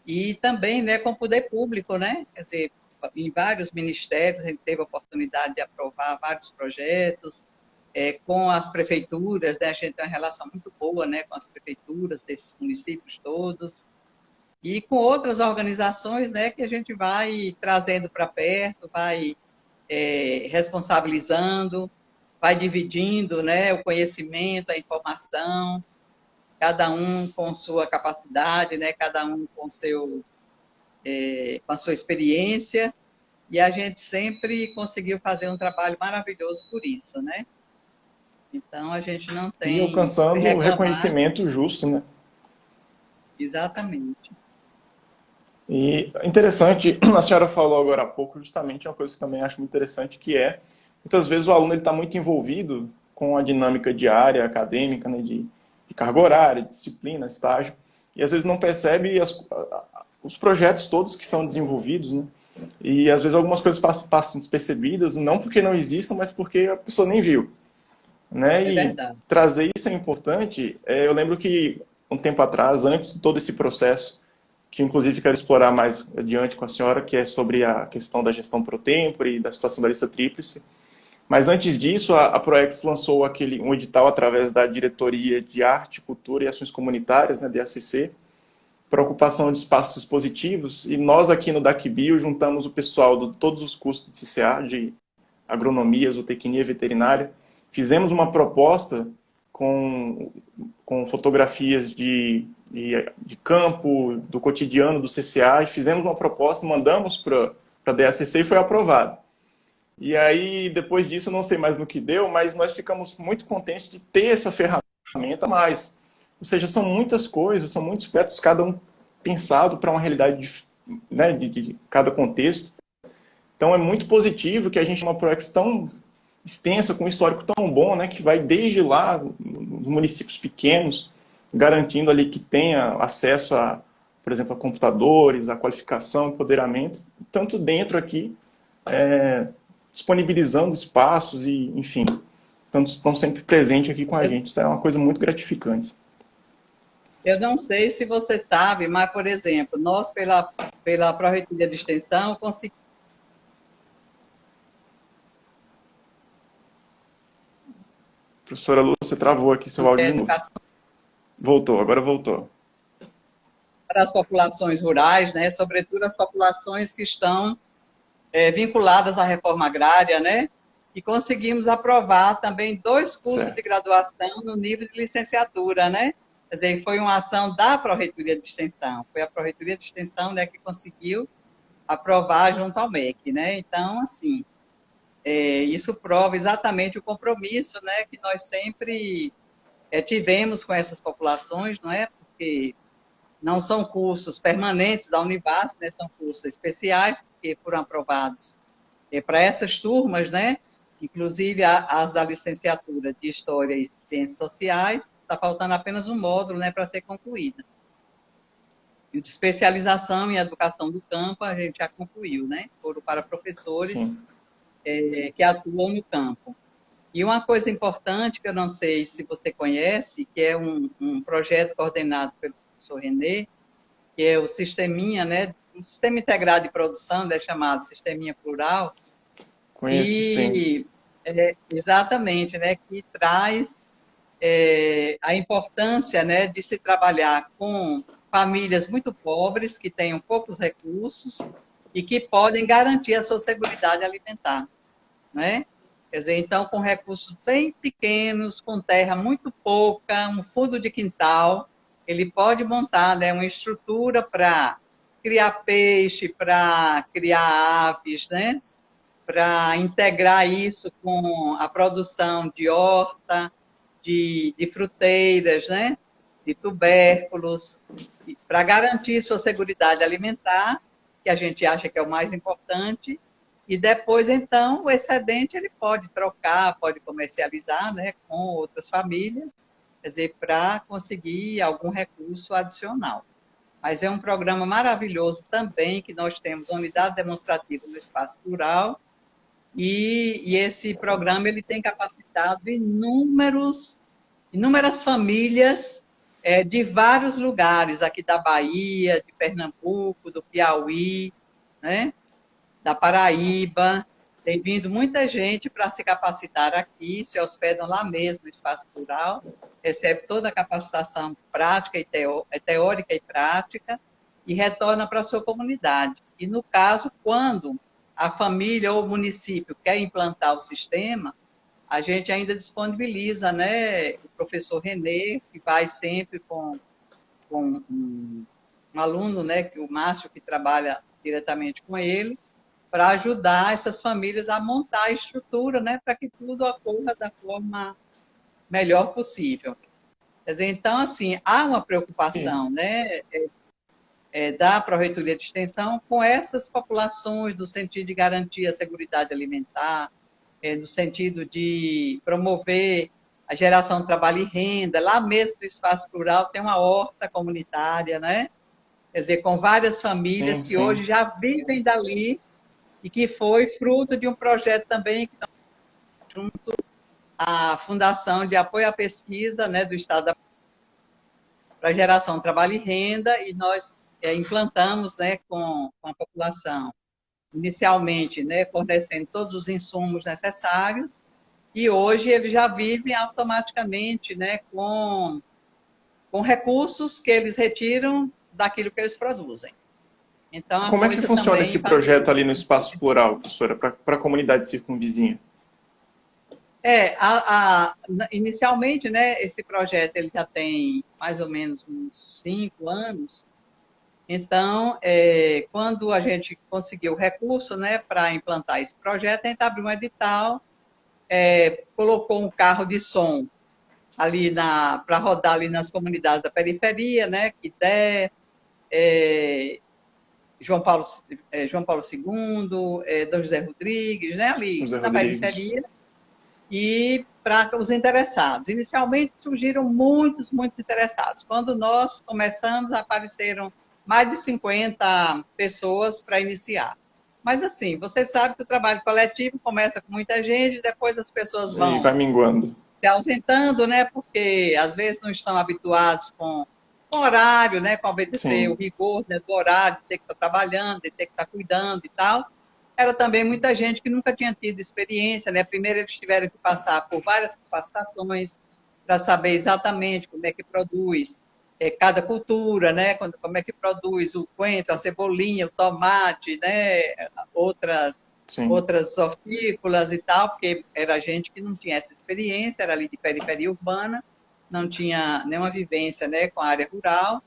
e também, né, com o poder público, né, quer dizer, em vários ministérios a gente teve a oportunidade de aprovar vários projetos, com as prefeituras, né, a gente tem uma relação muito boa, né, com as prefeituras desses municípios todos, e com outras organizações, né, que a gente vai trazendo para perto, vai responsabilizando, vai dividindo, né, o conhecimento, a informação, cada um com sua capacidade, né, cada um com a sua experiência, e a gente sempre conseguiu fazer um trabalho maravilhoso por isso, né? Então a gente não E tem o que alcançando o reclamar, reconhecimento justo, né? exatamente. E interessante, a senhora falou agora há pouco, justamente uma coisa que eu também acho muito interessante, que é, muitas vezes o aluno está muito envolvido com a dinâmica diária, acadêmica, né, de carga horária, disciplina, estágio, e às vezes não percebe os projetos todos que são desenvolvidos, né? E às vezes algumas coisas passam despercebidas, não porque não existam, mas porque a pessoa nem viu, né? É E verdade. trazer isso é importante. Eu lembro que um tempo atrás, antes de todo esse processo, que inclusive quero explorar mais adiante com a senhora, que é sobre a questão da gestão pro tempore e da situação da lista tríplice. Mas antes disso, a Proex lançou um edital através da Diretoria de Arte, Cultura e Ações Comunitárias, né, DACC, para ocupação de espaços expositivos, e nós aqui no DACBio juntamos o pessoal de todos os cursos de CCA, de agronomia, zootecnia e veterinária, fizemos uma proposta com, com fotografias de campo, do cotidiano do CCA, e fizemos uma proposta, mandamos para a DACC e foi aprovado. E aí, depois disso, eu não sei mais no que deu, mas nós ficamos muito contentes de ter essa ferramenta a mais. Ou seja, são muitas coisas, são muitos aspectos, cada um pensado para uma realidade, né, de cada contexto. Então é muito positivo que a gente tenha uma Proex tão extensa, com um histórico tão bom, né, que vai desde lá, nos municípios pequenos, garantindo ali que tenha acesso a, por exemplo, a computadores, a qualificação, empoderamento, tanto dentro aqui, disponibilizando espaços e, enfim, estão sempre presentes aqui com a Eu, gente. Isso é uma coisa muito gratificante. eu não sei se você sabe, mas, por exemplo, nós, pela Pró-Reitoria de Extensão, conseguimos Professora Lu, você travou aqui seu áudio de novo. educação Voltou, agora voltou. para as populações rurais, né, sobretudo as populações que estão vinculadas à reforma agrária, né, e conseguimos aprovar também 2 cursos de Certo. graduação no nível de licenciatura, né? Quer dizer, foi uma ação da Pró-Reitoria de Extensão, foi a Pró-Reitoria de Extensão, né, que conseguiu aprovar junto ao MEC, né? Então, assim, isso prova exatamente o compromisso, né, que nós sempre tivemos com essas populações, não é? Porque não são cursos permanentes da Univasf, né? São cursos especiais, porque foram aprovados para essas turmas, né? Inclusive as da licenciatura de História e Ciências Sociais, está faltando apenas um módulo, né, para ser concluída. E o de especialização em educação do campo a gente já concluiu, né? Foram para professores Sim. que atuam no campo. E uma coisa importante, que eu não sei se você conhece, que é um projeto coordenado pelo professor Renê, que é o Sisteminha, né? Um sistema integrado de produção, né, chamado Sisteminha Plural, Conheço, sim. que exatamente, né, que traz a importância, né, de se trabalhar com famílias muito pobres, que tenham poucos recursos e que podem garantir a sua segurança alimentar, né? Quer dizer, então, com recursos bem pequenos, com terra muito pouca, um fundo de quintal, ele pode montar, né, uma estrutura para criar peixe, para criar aves, né? Para integrar isso com a produção de horta, de fruteiras, né? De tubérculos, para garantir sua segurança alimentar, que a gente acha que é o mais importante, e depois, então, o excedente ele pode trocar, pode comercializar, né, com outras famílias, quer dizer, para conseguir algum recurso adicional. Mas é um programa maravilhoso também, que nós temos uma unidade demonstrativa no espaço rural, e esse programa ele tem capacitado inúmeras famílias de vários lugares, aqui da Bahia, de Pernambuco, do Piauí, né, da Paraíba. Tem vindo muita gente para se capacitar aqui, se hospedam lá mesmo no espaço rural, recebe toda a capacitação prática e teórica e prática, e retorna para a sua comunidade. E, no caso, quando a família ou o município quer implantar o sistema, a gente ainda disponibiliza, né, o professor Renê, que vai sempre com um aluno, né, que o Márcio, que trabalha diretamente com ele, para ajudar essas famílias a montar a estrutura, né, para que tudo ocorra da forma melhor possível. Quer dizer, então, assim, há uma preocupação, né, da Pró-Reitoria de Extensão com essas populações, no sentido de garantir a segurança alimentar, no sentido de promover a geração de trabalho e renda. Lá mesmo no espaço rural tem uma horta comunitária, né? Quer dizer, com várias famílias Sim, que sim. hoje já vivem dali e que foi fruto de um projeto também que junto à Fundação de Apoio à Pesquisa, né, do Estado para geração de trabalho e renda, e nós implantamos, né, com a população, inicialmente, né, fornecendo todos os insumos necessários, e hoje eles já vivem automaticamente, né, com recursos que eles retiram daquilo que eles produzem. Então, a Como é que coisa funciona também esse vai... projeto ali no espaço plural, professora, para a comunidade circunvizinha? Inicialmente, né, esse projeto ele já tem mais ou menos uns 5 anos. Então, quando a gente conseguiu o recurso, né, para implantar esse projeto, a gente abriu um edital, colocou um carro de som ali para rodar ali nas comunidades da periferia, né, Quidé, João Paulo II, Dom José Rodrigues, né, ali José na Rodrigues. periferia, e para os interessados. Inicialmente surgiram muitos interessados. Quando nós começamos, apareceram mais de 50 pessoas para iniciar. Mas assim, você sabe que o trabalho coletivo começa com muita gente, depois as pessoas E vai vão minguando. se ausentando, né? Porque às vezes não estão habituados com horário, né? Com obedecer o Sim. rigor, né, do horário, de ter que estar trabalhando, de ter que estar cuidando e tal. Era também muita gente que nunca tinha tido experiência, né? Primeiro eles tiveram que passar por várias capacitações para saber exatamente como é que produz cada cultura, né? Como é que produz o coentro, a cebolinha, o tomate, né? Outras Sim. outras hortícolas e tal, porque era gente que não tinha essa experiência, era ali de periferia urbana, não tinha nenhuma vivência, né, com a área rural,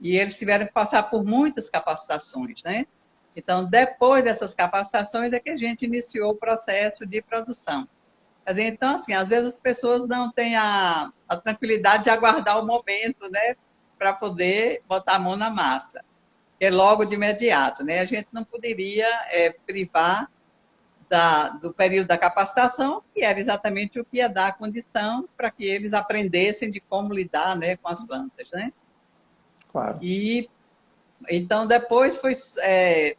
e eles tiveram que passar por muitas capacitações, né? Então, depois dessas capacitações é que a gente iniciou o processo de produção. Quer dizer, então, assim, às vezes as pessoas não têm a tranquilidade de aguardar o momento, né, para poder botar a mão na massa, que é logo de imediato, né? A gente não poderia privar do período da capacitação, que era exatamente o que ia dar a condição para que eles aprendessem de como lidar, né, com as plantas, né? Claro. E então depois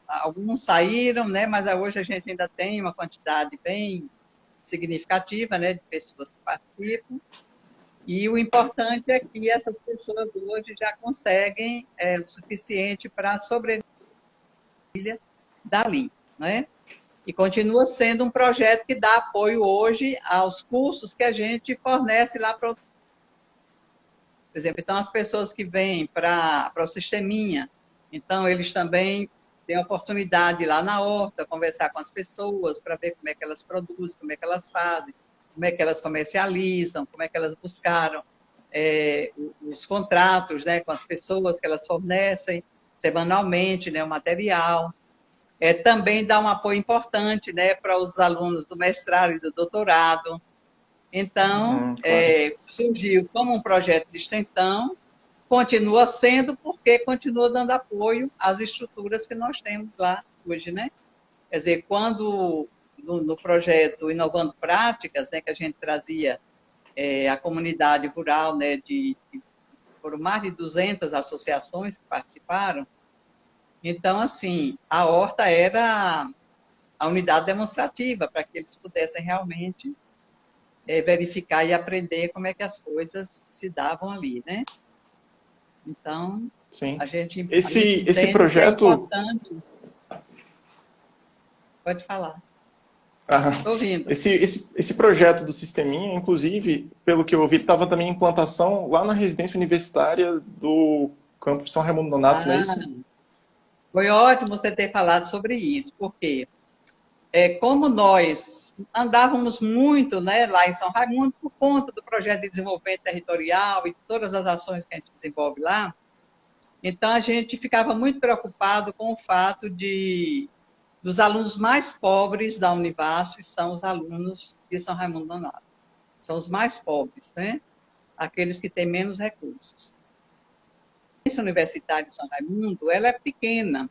alguns saíram, né, mas hoje a gente ainda tem uma quantidade bem significativa, né, de pessoas que participam. E o importante é que essas pessoas hoje já conseguem o suficiente para sobreviver dali, né? E continua sendo um projeto que dá apoio hoje aos cursos que a gente fornece lá para, por exemplo, então as pessoas que vêm para o Sisteminha, então eles também têm a oportunidade de ir lá na horta, conversar com as pessoas para ver como é que elas produzem, como é que elas fazem, como é que elas comercializam, como é que elas buscaram os contratos, né, com as pessoas que elas fornecem. semanalmente, né, o material. Também dá um apoio importante, né, para os alunos do mestrado e do doutorado. Então, Claro. surgiu como um projeto de extensão, continua sendo porque continua dando apoio às estruturas que nós temos lá hoje, né? Quer dizer, quando no projeto Inovando Práticas, né, que a gente trazia a comunidade rural, né, foram mais de 200 associações que participaram. Então, assim, a horta era a unidade demonstrativa para que eles pudessem realmente verificar e aprender como é que as coisas se davam ali, né? Então, Sim. a gente Esse entende que é projeto, importante. Pode falar. ah, Estou ouvindo. esse projeto do Sisteminha, inclusive, pelo que eu vi, estava também em implantação lá na residência universitária do campus São Raimundo Nonato, não é isso? Ah, foi ótimo você ter falado sobre isso, porque como nós andávamos muito, né, lá em São Raimundo por conta do projeto de desenvolvimento territorial e todas as ações que a gente desenvolve lá, então a gente ficava muito preocupado com o fato dos alunos mais pobres da Univasf são os alunos de São Raimundo Nonato. São os mais pobres, né? Aqueles que têm menos recursos. A residência universitária de São Raimundo, ela é pequena,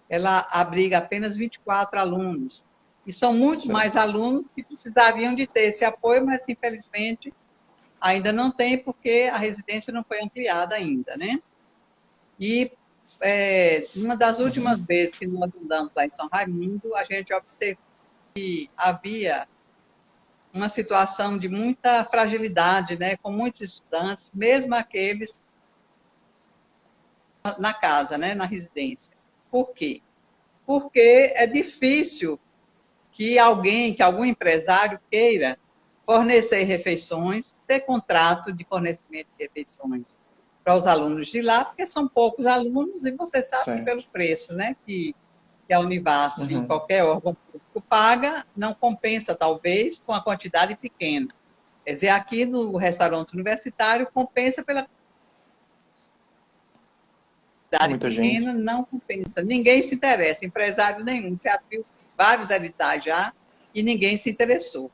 ela abriga apenas 24 alunos, e são muito mais Certo. alunos que precisariam de ter esse apoio, mas que infelizmente ainda não tem, porque a residência não foi ampliada ainda, né? E uma das últimas vezes que nós andamos lá em São Raimundo, a gente observou que havia uma situação de muita fragilidade, né, com muitos estudantes, mesmo aqueles na casa, né, na residência. Por quê? Porque é difícil que algum empresário queira fornecer refeições, ter contrato de fornecimento de refeições para os alunos de lá, porque são poucos alunos e você sabe que pelo Certo. preço, né, que a Univasf e Uhum. qualquer órgão público paga, não compensa, talvez, com a quantidade pequena. Quer dizer, aqui no restaurante universitário compensa pela quantidade Muita gente. pequena, não compensa. Ninguém se interessa, empresário nenhum. Se abriu vários editais já e ninguém se interessou.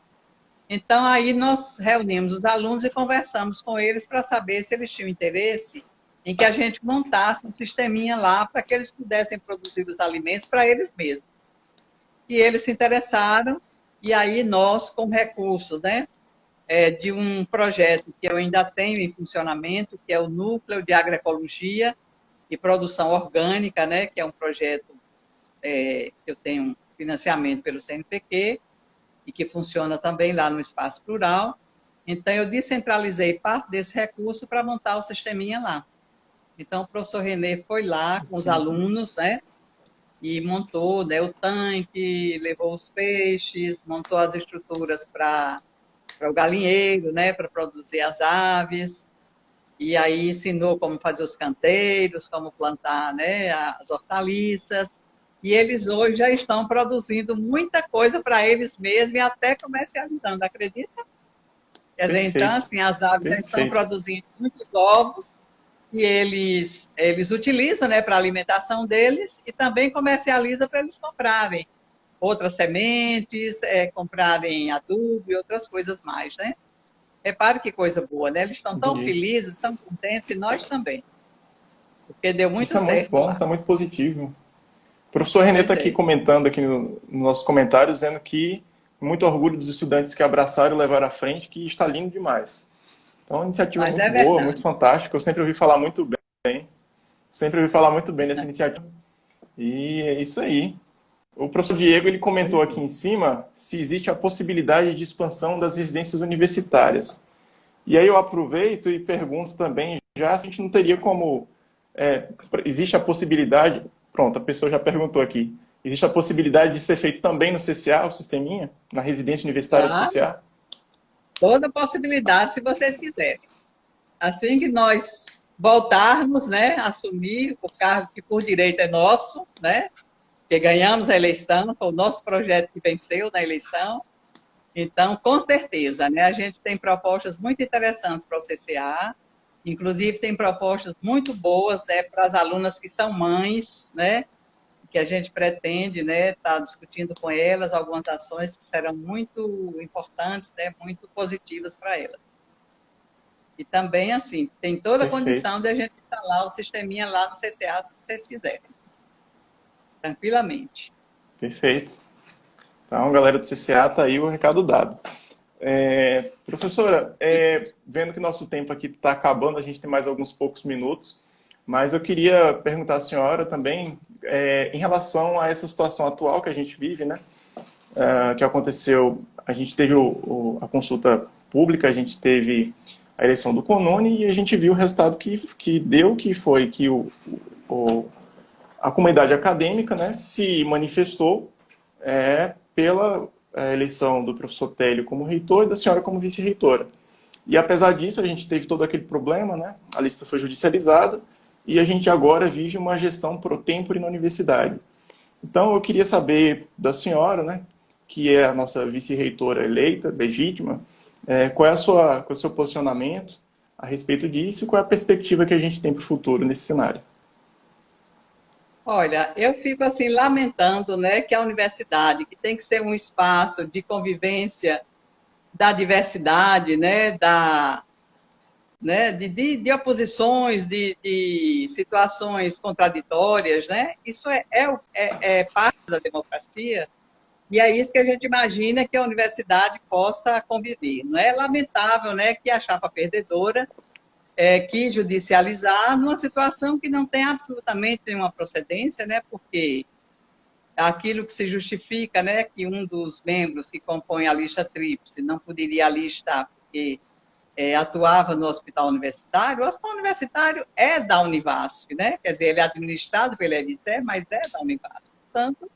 Então, aí nós reunimos os alunos e conversamos com eles para saber se eles tinham interesse em que a gente montasse um sisteminha lá para que eles pudessem produzir os alimentos para eles mesmos. E eles se interessaram, e aí nós, com recursos, né, de um projeto que eu ainda tenho em funcionamento, que é o Núcleo de Agroecologia e Produção Orgânica, né, que é um projeto que eu tenho financiamento pelo CNPq e que funciona também lá no Espaço Plural. Então, eu descentralizei parte desse recurso para montar o sisteminha lá. Então, o professor Renê foi lá com os Entendi. alunos, né, e montou, né, o tanque, levou os peixes, montou as estruturas para o galinheiro, né, para produzir as aves, e aí ensinou como fazer os canteiros, como plantar, né, as hortaliças, e eles hoje já estão produzindo muita coisa para eles mesmos e até comercializando, acredita? Quer dizer, então, Perfeito. assim, as aves já estão Perfeito. produzindo muitos ovos que eles utilizam, né, para a alimentação deles e também comercializam para eles comprarem outras sementes, comprarem adubo e outras coisas mais, né? Repare que coisa boa, né? Eles estão tão Entendi. felizes, tão contentes, e nós também, porque deu muito Isso é muito certo bom, lá. isso é muito positivo. O professor Renê está Pois aqui é. comentando aqui no nosso comentário, dizendo que muito orgulho dos estudantes que abraçaram e levaram à frente, que está lindo demais. Então, é uma iniciativa Mas muito é boa, muito verdade. fantástica. Eu sempre ouvi falar muito bem, sempre ouvi falar muito bem dessa iniciativa. E é isso aí. O professor Diego ele comentou Pois aqui é. em cima se existe a possibilidade de expansão das residências universitárias. E aí eu aproveito e pergunto também, já se a gente não teria como. Existe a possibilidade. Pronto, a pessoa já perguntou aqui. Existe a possibilidade de ser feito também no CCA, o sisteminha? Na residência universitária do Claro, CCA? toda possibilidade, se vocês quiserem. Assim que nós voltarmos, né, a assumir o cargo que por direito é nosso, né, que ganhamos a eleição, foi o nosso projeto que venceu na eleição. Então, com certeza, né, a gente tem propostas muito interessantes para o CCA, Inclusive, tem propostas muito boas, né, para as alunas que são mães, né, que a gente pretende, né, estar discutindo com elas algumas ações que serão muito importantes, né, muito positivas para elas. E também, assim, tem toda a Perfeito, condição de a gente instalar o sisteminha lá no CCA, se vocês quiserem, tranquilamente. perfeito. Então, galera do CCA, tá aí o recado dado. Professora, vendo que nosso tempo aqui está acabando, a gente tem mais alguns poucos minutos, mas eu queria perguntar à senhora também, em relação a essa situação atual que a gente vive, né? Que aconteceu, a gente teve a consulta pública, a gente teve a eleição do Conone e a gente viu o resultado que deu, que foi que o, a comunidade acadêmica, né, se manifestou pela eleição do professor Télio como reitor e da senhora como vice-reitora. E apesar disso, a gente teve todo aquele problema, né? A lista foi judicializada e a gente agora vive uma gestão pro tempore na universidade. Então, eu queria saber da senhora, né, que é a nossa vice-reitora eleita, legítima, qual é o seu posicionamento a respeito disso e qual é a perspectiva que a gente tem para o futuro nesse cenário. Olha, eu fico assim lamentando, né, que a universidade, que tem que ser um espaço de convivência da diversidade, de oposições, de situações contraditórias, né? Isso é parte da democracia e é isso que a gente imagina que a universidade possa conviver. Não é lamentável, né, que a chapa perdedora quis judicializar numa situação que não tem absolutamente nenhuma procedência, né? Porque aquilo que se justifica, né, que um dos membros que compõe a lista tríplice não poderia alistar porque atuava no hospital universitário. O hospital universitário é da Univasf, né? Quer dizer, ele é administrado pela EBSER, mas é da Univasf. Portanto,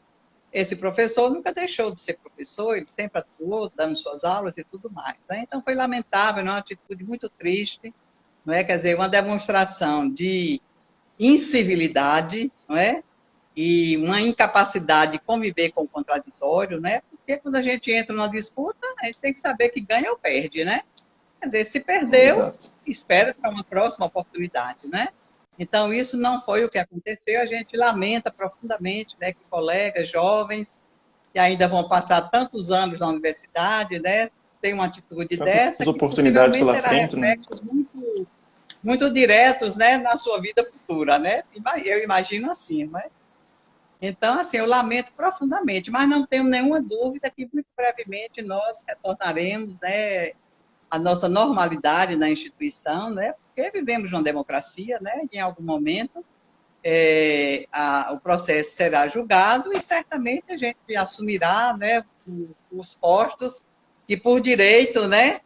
esse professor nunca deixou de ser professor, ele sempre atuou, dando suas aulas e tudo mais. Né? Então, foi lamentável, uma atitude muito triste, não é? Quer dizer, uma demonstração de incivilidade, não é? E uma incapacidade de conviver com o contraditório, né? Porque quando a gente entra numa disputa, a gente tem que saber que ganha ou perde, né? Quer dizer, se perdeu, Exato. espera para uma próxima oportunidade, né? Então, isso não foi o que aconteceu. A gente lamenta profundamente, né, que colegas jovens que ainda vão passar tantos anos na universidade, né, tem uma atitude Tantas dessa que oportunidades possivelmente pela terá frente, né? reflexos muito diretos, né, na sua vida futura, né? Eu imagino assim, né? Então, assim, eu lamento profundamente, mas não tenho nenhuma dúvida que muito brevemente nós retornaremos, né, a nossa normalidade na instituição, né? Porque vivemos numa democracia, né? E em algum momento o processo será julgado e certamente a gente assumirá, né, os postos que por direito, né,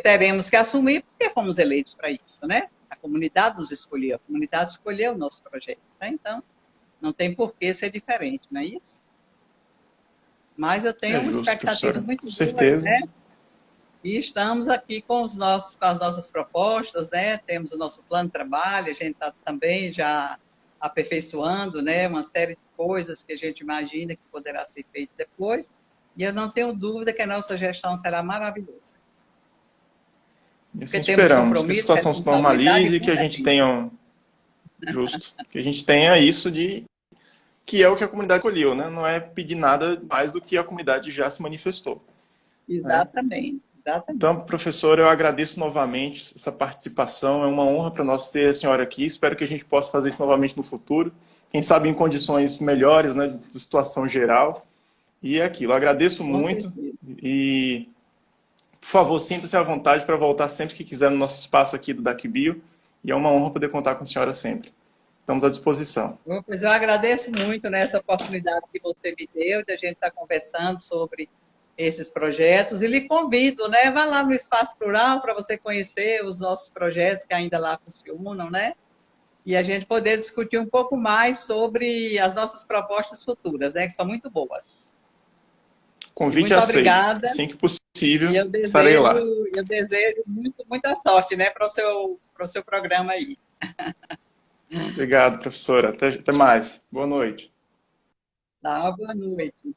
teremos que assumir porque fomos eleitos para isso, né? A comunidade nos escolheu, a comunidade escolheu o nosso projeto, né? Então não tem por que ser diferente, não é isso? Mas eu É tenho justo, expectativas professora. muito Com boas, certeza. né? E estamos aqui com com as nossas propostas, né? Temos o nosso plano de trabalho, a gente está também já aperfeiçoando, né? Uma série de coisas que a gente imagina que poderá ser feito depois. E eu não tenho dúvida que a nossa gestão será maravilhosa. E Porque assim temos esperamos, que a compromisso, situação se responsabilidade e normalize e que a gente competência. tenha justo, que a gente tenha isso de que é o que a comunidade escolheu, né? Não é pedir nada mais do que a comunidade já se manifestou, né? Exatamente, exatamente. Então, professor, eu agradeço novamente essa participação. É uma honra para nós ter a senhora aqui. Espero que a gente possa fazer isso novamente no futuro. Quem sabe em condições melhores, né, de situação geral. E é aquilo. Eu agradeço Com muito certeza. e, por favor, sinta-se à vontade para voltar sempre que quiser no nosso espaço aqui do DACBio. E é uma honra poder contar com a senhora sempre. Estamos à disposição. Bom, pois eu agradeço muito nessa oportunidade que você me deu de a gente estar conversando sobre esses projetos e lhe convido, né? Vá lá no Espaço Plural para você conhecer os nossos projetos que ainda lá funcionam, né? E a gente poder discutir um pouco mais sobre as nossas propostas futuras, né? Que são muito boas. E Convite muito aceito. obrigada. Assim que E possível, estarei lá. eu desejo muita sorte, né? Para o seu programa aí. Obrigado, professora. Até mais. Boa noite. Tá? Boa noite.